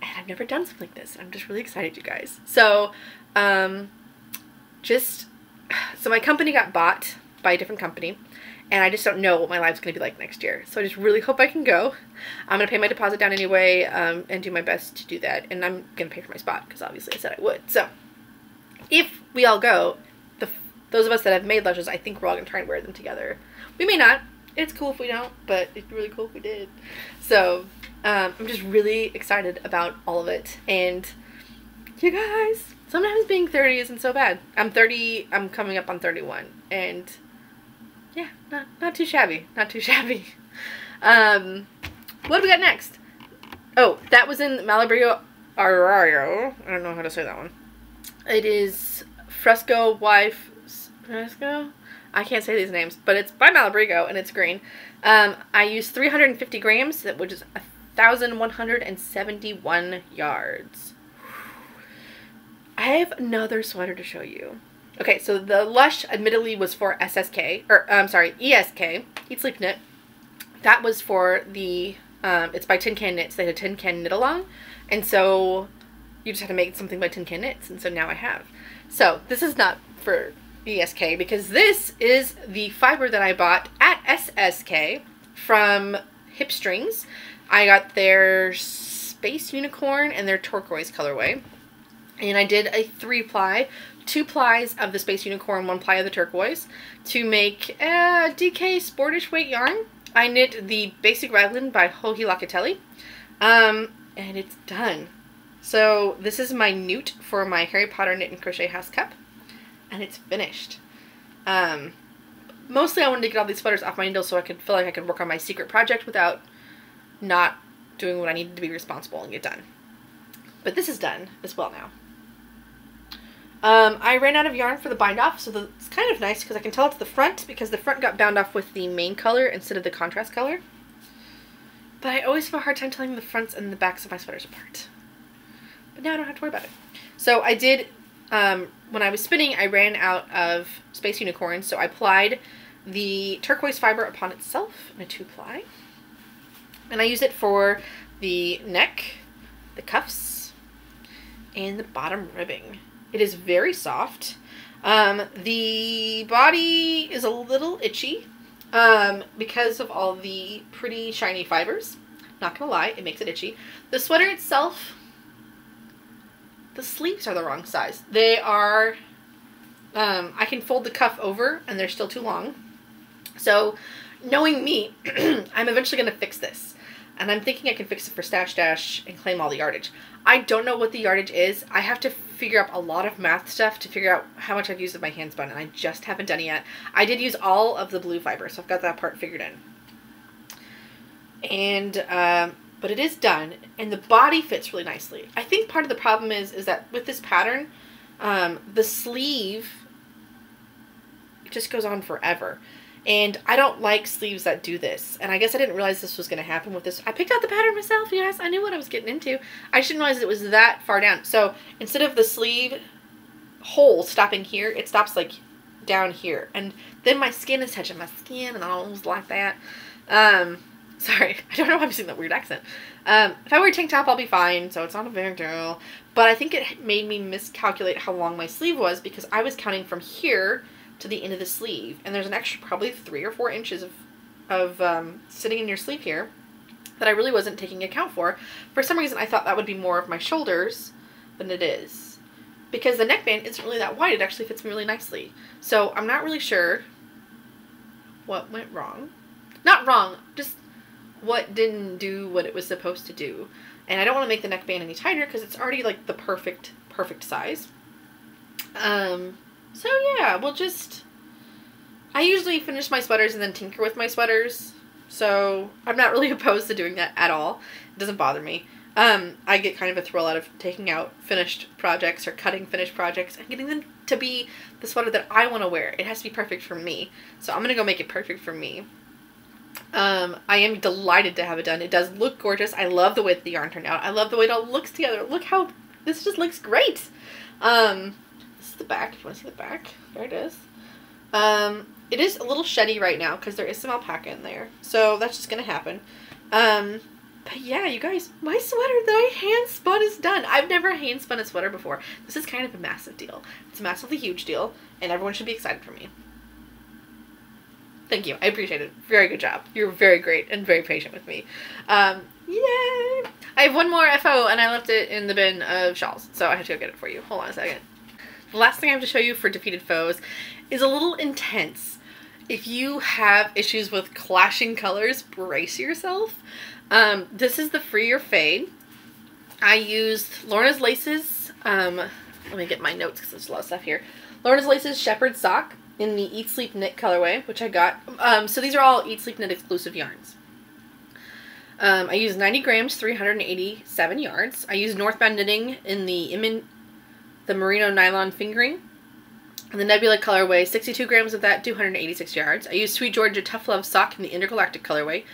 I've never done something like this. I'm just really excited, you guys. So so my company got bought by a different company, and I just don't know what my life's going to be like next year. So I just really hope I can go. I'm going to pay my deposit down anyway, and do my best to do that. And I'm going to pay for my spot because obviously I said I would. So if we all go, those of us that have made Lushes, I think we're all going to try and wear them together. We may not. It's cool if we don't, but it'd be really cool if we did. So I'm just really excited about all of it. And you guys, sometimes being 30 isn't so bad. I'm 30. I'm coming up on 31. And yeah, not too shabby. Not too shabby. What do we got next? Oh, that was in Malabrigo Arroyo. I don't know how to say that one. It is Fresco Wife. Fresco? I can't say these names, but it's by Malabrigo and it's green. I used 350 grams, which is 1,171 yards. I have another sweater to show you. Okay, so the Lush admittedly was for SSK, or I'm sorry, ESK, Eat Sleep Knit. That was for the, it's by Tin Can Knits. They had a Tin Can Knit Along, and so you just had to make something by Tin Can Knits, and so now I have. So this is not for ESK because this is the fiber that I bought at SSK from Hip Strings. I got their Space Unicorn and their turquoise colorway, and I did a 3-ply. 2 plies of the Space Unicorn, 1 ply of the turquoise to make a DK Sportish weight yarn. I knit the Basic Raglan by Joji Locatelli, and it's done. So this is my newt for my Harry Potter Knit and Crochet House cup, and it's finished. Mostly I wanted to get all these sweaters off my needle so I could feel like I could work on my secret project without not doing what I needed to be responsible and get done. But this is done as well now. I ran out of yarn for the bind off, so it's kind of nice because I can tell it's the front because the front got bound off with the main color instead of the contrast color. But I always have a hard time telling the fronts and the backs of my sweaters apart. But now I don't have to worry about it. So I did, when I was spinning, I ran out of Space Unicorn, so I applied the turquoise fiber upon itself in a 2-ply. And I used it for the neck, the cuffs, and the bottom ribbing. It is very soft. The body is a little itchy because of all the pretty shiny fibers. Not gonna lie, it makes it itchy. The sweater itself, the sleeves are the wrong size. They are, I can fold the cuff over and they're still too long. So knowing me, I'm eventually gonna fix this. And I'm thinking I can fix it for Stash Dash and claim all the yardage. I don't know what the yardage is. I have to figure out a lot of math stuff to figure out how much I've used of my hand spun, and I just haven't done it yet. I did use all of the blue fiber, so I've got that part figured in. And, but it is done, and the body fits really nicely. I think part of the problem is that with this pattern, the sleeve, it just goes on forever. And I don't like sleeves that do this. And I guess I didn't realize this was going to happen with this. I picked out the pattern myself, you guys. I knew what I was getting into. I just didn't realize it was that far down. So instead of the sleeve hole stopping here, it stops like down here. And then my skin is touching my skin and I almost like that. Sorry, I don't know why I'm saying that weird accent. If I wear a tank top, I'll be fine. So it's not a big deal. But I think it made me miscalculate how long my sleeve was because I was counting from here to the end of the sleeve, and there's an extra probably 3 or 4 inches of sitting in your sleeve here that I really wasn't taking account for. For some reason I thought that would be more of my shoulders than it is, because the neckband isn't really that wide. It actually fits me really nicely. So I'm not really sure what went wrong. Not wrong, just what didn't do what it was supposed to do. And I don't want to make the neckband any tighter because it's already like the perfect size. So yeah, we'll just, I usually finish my sweaters and then tinker with my sweaters, so I'm not really opposed to doing that at all. It doesn't bother me. I get kind of a thrill out of taking out finished projects or cutting finished projects and getting them to be the sweater that I want to wear. It has to be perfect for me, so I'm going to go make it perfect for me. I am delighted to have it done. It does look gorgeous. I love the way that the yarn turned out. I love the way it all looks together. Look how, this just looks great. This is the back, if you want to see the back. There it is. It is a little sheddy right now because there is some alpaca in there. So that's just going to happen. But yeah, you guys, my sweater that I hand spun is done. I've never hand spun a sweater before. This is kind of a massive deal. It's a massively huge deal, and everyone should be excited for me. Thank you. I appreciate it. Very good job. You're very great and very patient with me. Yay! I have one more FO and I left it in the bin of shawls, so I have to go get it for you. Hold on a second. The last thing I have to show you for Defeated Foes is a little intense. If you have issues with clashing colors, brace yourself. This is the Free or Fade. I used Lorna's Laces. Let me get my notes because there's a lot of stuff here. Lorna's Laces Shepherd Sock in the Eat Sleep Knit colorway, which I got. So these are all Eat Sleep Knit exclusive yarns. I used 90 grams, 387 yards. I used Northbound Knitting in the merino nylon fingering. And the Nebula colorway, 62 grams of that, 286 yards. I used Sweet Georgia Tough Love Sock in the Intergalactic colorway,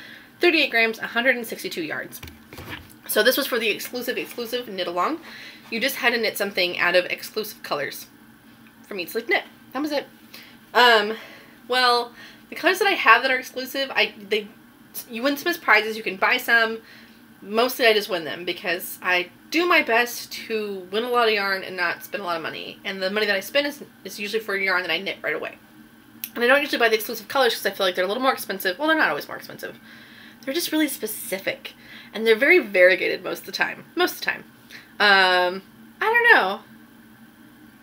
38 grams, 162 yards. So this was for the exclusive knit along. You just had to knit something out of exclusive colors from Eat Sleep Knit. That was it. Well, the colors that I have that are exclusive, you win some as prizes. You can buy some. Mostly I just win them because I do my best to win a lot of yarn and not spend a lot of money. And the money that I spend is usually for yarn that I knit right away. And I don't usually buy the exclusive colors because I feel like they're a little more expensive. Well, they're not always more expensive. They're just really specific. And they're very variegated most of the time. Most of the time. I don't know.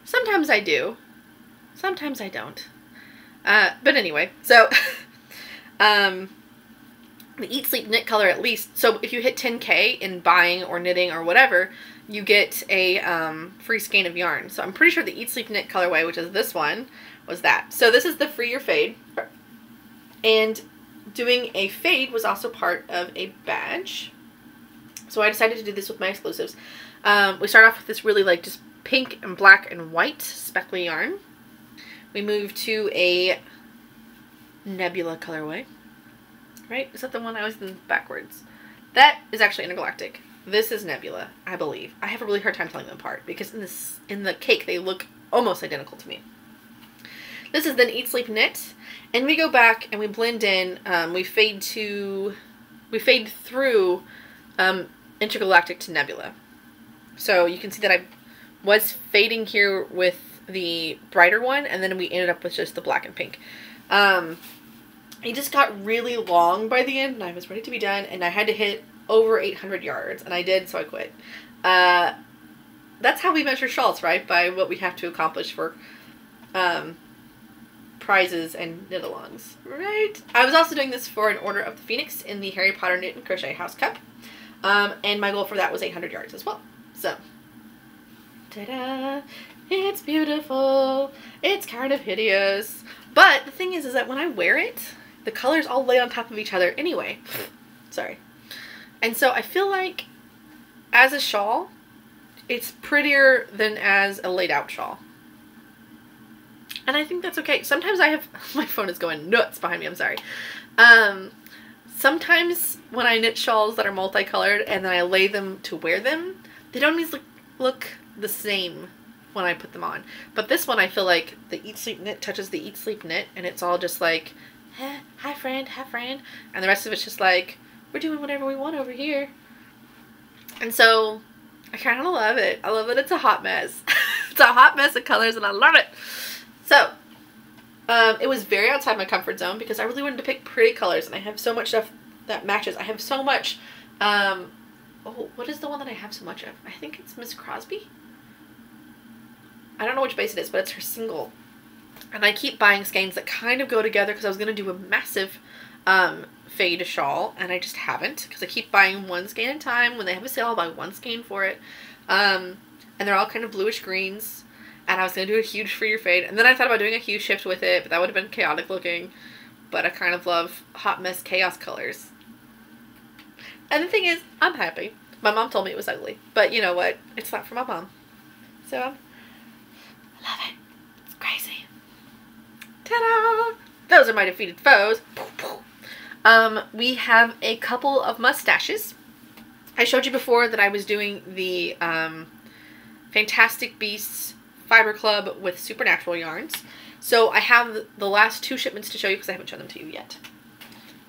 Sometimes I do. Sometimes I don't. But anyway, so the Eat Sleep Knit color at least. So if you hit 10K in buying or knitting or whatever, you get a free skein of yarn. So I'm pretty sure the Eat Sleep Knit colorway, which is this one, was that. So this is the Free Your Fade. And doing a fade was also part of a badge. So I decided to do this with my exclusives. We start off with this really like just pink and black and white speckly yarn. We move to a Nebula colorway. Right? Is that the one I was in backwards? That is actually Intergalactic. This is Nebula, I believe. I have a really hard time telling them apart because in the cake they look almost identical to me. This is then Eat Sleep Knit, and we go back and we blend in. We fade through Intergalactic to Nebula. So you can see that I was fading here with the brighter one, and then we ended up with just the black and pink. It just got really long by the end, and I was ready to be done, and I had to hit over 800 yards, and I did, so I quit. That's how we measure shawls, right? By what we have to accomplish for prizes and knit-alongs, right? I was also doing this for an Order of the Phoenix in the Harry Potter Knit and Crochet House Cup, and my goal for that was 800 yards as well. So, ta-da! It's beautiful. It's kind of hideous. But the thing is that when I wear it, the colors all lay on top of each other anyway. Sorry. And so I feel like as a shawl, it's prettier than as a laid out shawl. And I think that's okay. Sometimes I have, my phone is going nuts behind me, I'm sorry. Sometimes when I knit shawls that are multicolored and then I lay them to wear them, they don't always look the same when I put them on. But this one I feel like the Eat Sleep Knit touches the Eat Sleep Knit, and it's all just like, hi friend, and the rest of it's just like, we're doing whatever we want over here. And so I kind of love it. I love that it's a hot mess. It's a hot mess of colors, and I love it. So it was very outside my comfort zone because I really wanted to pick pretty colors, and I have so much stuff that matches. I have so much, oh, what is the one that I have so much of? I think it's Miss Crosby. I don't know which base it is, but it's her single. And I keep buying skeins that kind of go together because I was going to do a massive fade shawl, and I just haven't because I keep buying one skein at a time. When they have a sale, I'll buy one skein for it. And they're all kind of bluish greens. And I was going to do a huge Free Your Fade. And then I thought about doing a huge shift with it, but that would have been chaotic looking. But I kind of love hot mess chaos colors. And the thing is, I'm happy. My mom told me it was ugly. But you know what? It's not for my mom. So I love it. It's crazy. Ta-da! Those are my defeated foes. We have a couple of mustaches. I showed you before that I was doing the Fantastic Beasts Fiber Club with Supernatural yarns. So I have the last two shipments to show you because I haven't shown them to you yet.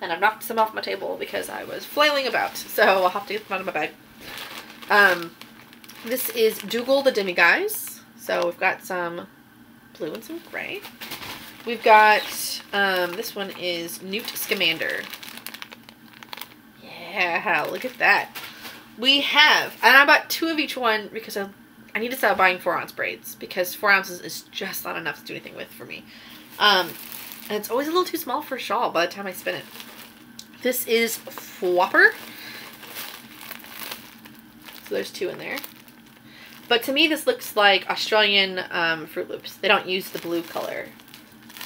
And I've knocked some off my table because I was flailing about. So I'll have to get them out of my bag. This is Dougal the Demiguise. So we've got some blue and some gray. We've got, this one is Newt Scamander. Yeah, look at that. We have, and I bought two of each one because I need to stop buying 4-ounce braids because 4 ounces is just not enough to do anything with for me. And it's always a little too small for a shawl by the time I spin it. This is Fwopper. So there's two in there. But to me, this looks like Australian Fruit Loops. They don't use the blue color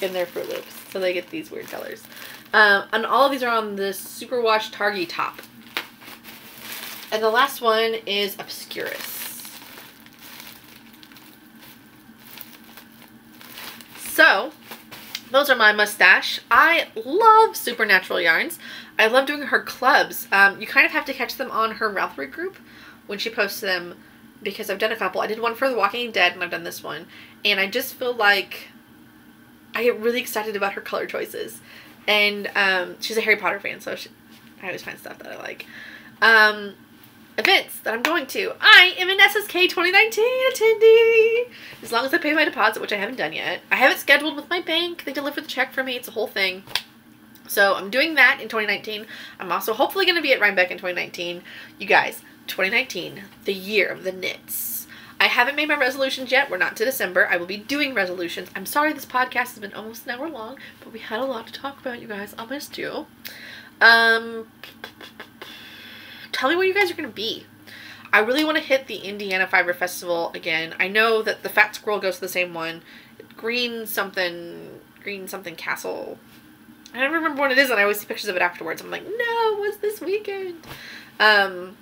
in their Fruit Loops, so they get these weird colors. And all of these are on the Superwash Targhee top. And the last one is Obscurus. So, those are my mustache. I love Supernatural yarns. I love doing her clubs. You kind of have to catch them on her Ravelry group when she posts them, because I've done a couple. I did one for The Walking Dead, and I've done this one. And I just feel like I get really excited about her color choices. And she's a Harry Potter fan, so I always find stuff that I like. Events that I'm going to. I am an SSK 2019 attendee. As long as I pay my deposit, which I haven't done yet. I have it scheduled with my bank. They deliver the check for me. It's a whole thing. So I'm doing that in 2019. I'm also hopefully going to be at Rhinebeck in 2019. You guys, 2019, the year of the knits. I haven't made my resolutions yet. We're not to December. I will be doing resolutions. I'm sorry this podcast has been almost an hour long, but we had a lot to talk about, you guys. I missed you. Tell me where you guys are going to be. I really want to hit the Indiana Fiber Festival again. I know that the Fat Squirrel goes to the same one. Green something castle. I don't remember what it is, and I always see pictures of it afterwards. I'm like, no, what's this weekend? I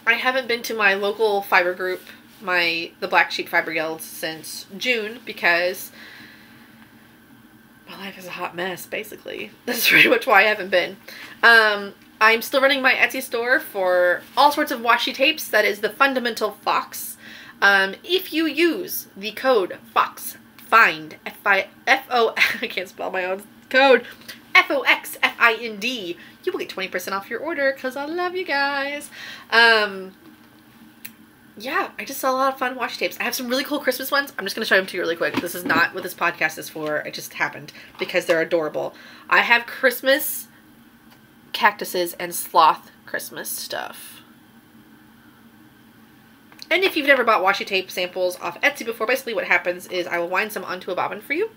haven't been to my local fiber group, the Black Sheep Fiber Guild, since June, because my life is a hot mess, basically. That's pretty much why I haven't been. I'm still running my Etsy store for all sorts of washi tapes. That is the Fundamental Fox. If you use the code FOXFIND, I can't spell my own code, FOXFIND, you will get 20% off your order, because I love you guys. Yeah, I just saw a lot of fun washi tapes. I have some really cool Christmas ones. I'm just going to show them to you really quick. This is not what this podcast is for. It just happened because they're adorable. I have Christmas cactuses and sloth Christmas stuff. And if you've never bought washi tape samples off Etsy before, basically what happens is I will wind some onto a bobbin for you.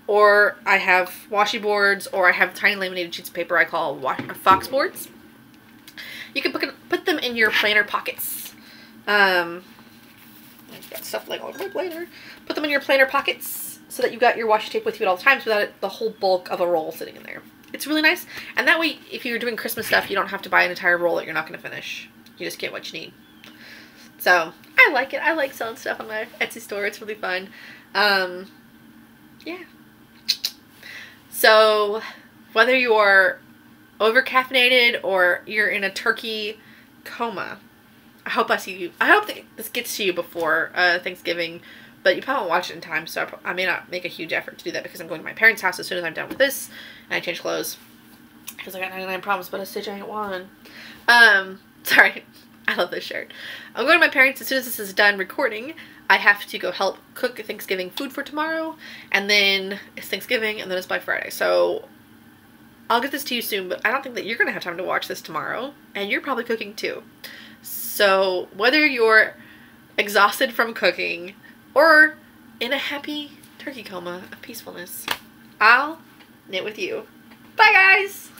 Or I have washi boards, or I have tiny laminated sheets of paper I call fox boards. You can put them in your planner pockets. I've got stuff like all over my planner. Put them in your planner pockets so that you got your washi tape with you at all times without the whole bulk of a roll sitting in there. It's really nice. And that way, if you're doing Christmas stuff, you don't have to buy an entire roll that you're not going to finish. You just get what you need. So, I like it. I like selling stuff on my Etsy store. It's really fun. Yeah. So, whether you're over-caffeinated or you're in a turkey coma, I hope that this gets to you before Thanksgiving, but you probably won't watch it in time, so I may not make a huge effort to do that because I'm going to my parents' house as soon as I'm done with this, and I change clothes, because I got 99 problems, but a stitch ain't one. Sorry, I love this shirt. I'm going to my parents as soon as this is done recording. I have to go help cook Thanksgiving food for tomorrow, and then it's Thanksgiving, and then it's Black Friday, so I'll get this to you soon, but I don't think that you're going to have time to watch this tomorrow, and you're probably cooking too. So, whether you're exhausted from cooking or in a happy turkey coma of peacefulness, I'll knit with you. Bye, guys!